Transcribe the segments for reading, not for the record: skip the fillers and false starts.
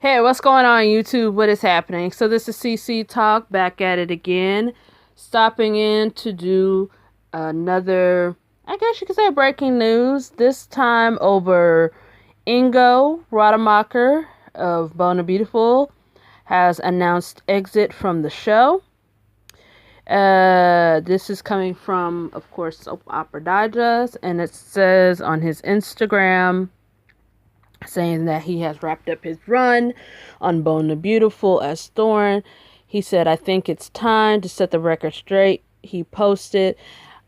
Hey, what's going on YouTube? What is happening? So this is CC Talk, back at it again. Stopping in to do another, I guess you could say, breaking news. This time over Ingo Radmacher of Bona Beautiful has announced exit from the show. This is coming from, of course, Soap Opera Digest, and it says on his Instagram, saying that he has wrapped up his run on Bona Beautiful as Thorn. He said, "I think it's time to set the record straight." He posted,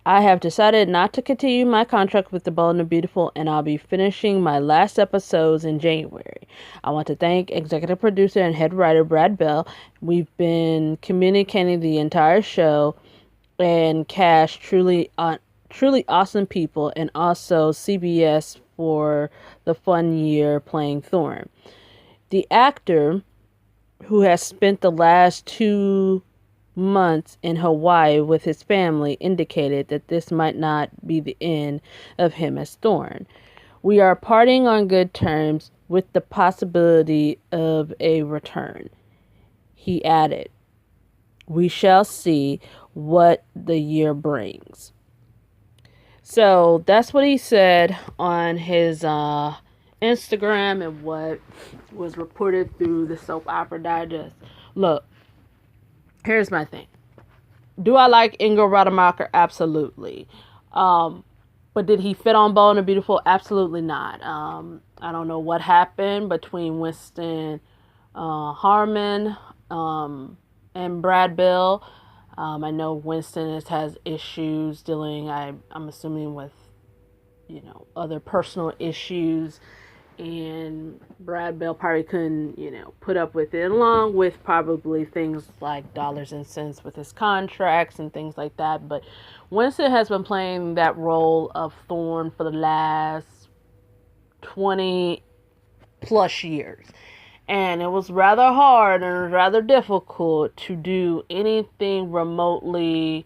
"I have decided not to continue my contract with the Bona Beautiful, and I'll be finishing my last episodes in January. I want to thank executive producer and head writer Brad Bell. We've been communicating the entire show and cast truly awesome people, and also CBS for the fun year playing Thorn. The actor, who has spent the last 2 months in Hawaii with his family, indicated that this might not be the end of him as Thorn. We are parting on good terms with the possibility of a return." He added, "We shall see what the year brings." So that's what he said on his Instagram and what was reported through the Soap Opera Digest. Look, here's my thing. Do I like Ingo Radmacher? Absolutely. But did he fit on Bona Beautiful? Absolutely not. I don't know what happened between Winston Harmon and Brad Bell. I know Winston has issues dealing, I'm assuming, with, other personal issues. And Brad Bell probably couldn't, put up with it, along with probably things like dollars and cents with his contracts and things like that. But Winston has been playing that role of Thorn for the last 20 plus years. And it was rather hard and rather difficult to do anything remotely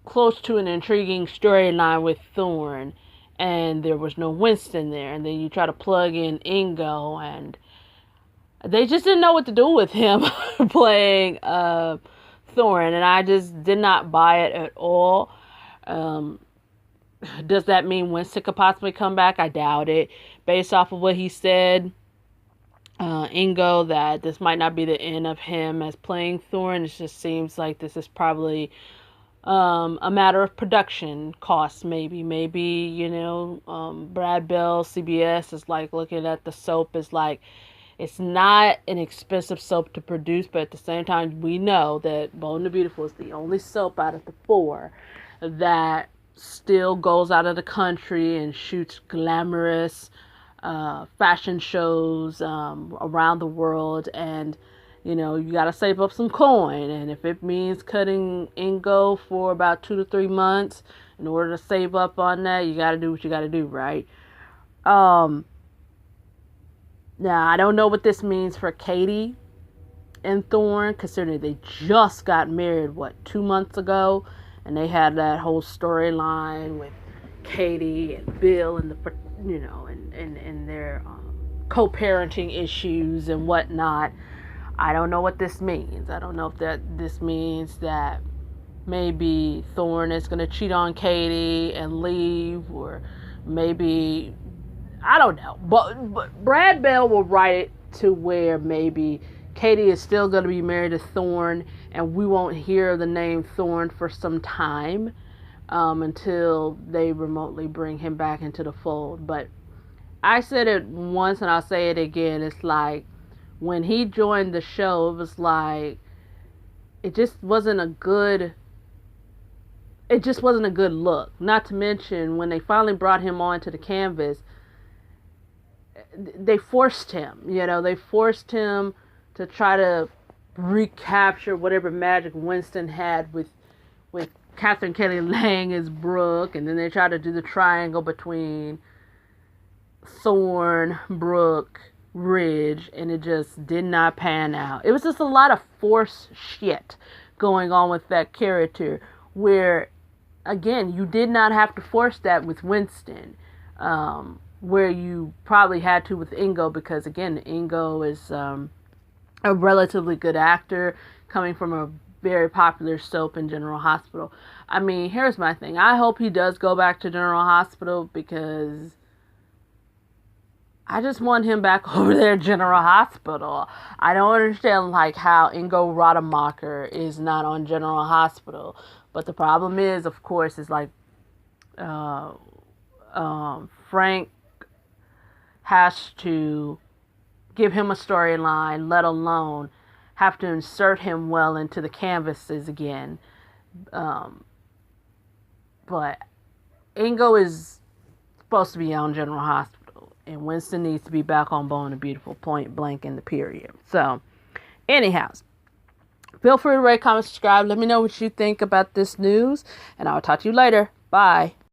close to an intriguing storyline with Thorn. And there was no Winston there. And then you try to plug in Ingo, and they just didn't know what to do with him playing Thorn. And I just did not buy it at all. Does that mean Winston could possibly come back? I doubt it. Based off of what he said, Ingo, that this might not be the end of him as playing Thorn. It just seems like this is probably a matter of production costs. Maybe Brad Bell, CBS is like looking at the soap as like, it's not an expensive soap to produce, but at the same time, we know that Bona Beautiful is the only soap out of the 4 that still goes out of the country and shoots glamorous fashion shows around the world. And you got to save up some coin, and if it means cutting Ingo for about 2 to 3 months in order to save up on that, you got to do what you got to do, right? Now, I don't know what this means for Katie and Thorn, considering they just got married 2 months ago, and they had that whole storyline with Katie and Bill and and their co-parenting issues and whatnot. I don't know what this means. I don't know if this means that maybe Thorn is going to cheat on Katie and leave, or maybe, I don't know. But Brad Bell will write it to where maybe Katie is still going to be married to Thorn, and we won't hear the name Thorn for some time until they remotely bring him back into the fold. But I said it once and I'll say it again. It's like, when he joined the show, it was like, it just wasn't a good look. Not to mention, when they finally brought him onto the canvas, they forced him. They forced him to try to recapture whatever magic Winston had with Catherine Kelly Lang as Brooke, and then they tried to do the triangle between Thorn, Brooke, Ridge, and it just did not pan out. It was just a lot of forced shit going on with that character, where, again, you did not have to force that with Winston. where you probably had to with Ingo, because again, Ingo is a relatively good actor coming from a very popular soap in General Hospital. I mean, here's my thing. I hope he does go back to General Hospital, because I just want him back over there at General Hospital. I don't understand like how Ingo Radmacher is not on General Hospital. But the problem is, of course, is like uh, Frank has to give him a storyline, let alone have to insert him well into the canvases again. Um, but Ingo is supposed to be on General Hospital, and Winston needs to be back on Bold and Beautiful, point blank in the period. So, anyhow, feel free to rate, comment, subscribe. Let me know what you think about this news, and I'll talk to you later. Bye.